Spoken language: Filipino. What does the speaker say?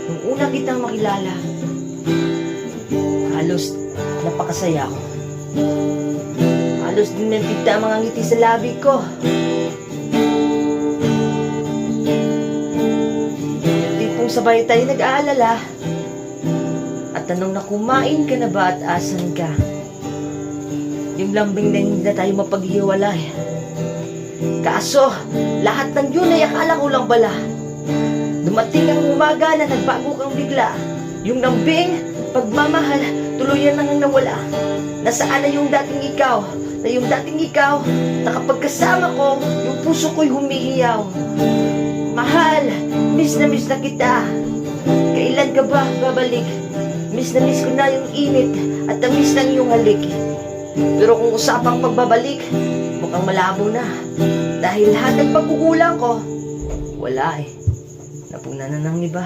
Nung una kitang makilala, halos napakasaya ko. Halos din nagpigta ang mga ngiti sa labi ko. Yung tipong sabay tayo nag-aalala at tanong na kumain ka na ba at asan ka? Yung lambing na hindi na tayo mapaghiwalay. Kaso, lahat ng yun ay akala ko lang bala. Dumating ang umaga na nagbago kang bigla. Yung lambing, pagmamahal, tuluyan nang nawala. Nasaan na yung dating ikaw? Na yung dating ikaw, na kapag kasama ko, yung puso ko'y humihiyaw. Mahal, miss na kita. Kailan ka ba babalik? Miss na miss ko na yung init at na-miss ng iyong halik. Pero kung usapang pagbabalik, mukhang malabo na. Dahil lahat ng pagkukulang ko, wala eh. Napuna na ng iba.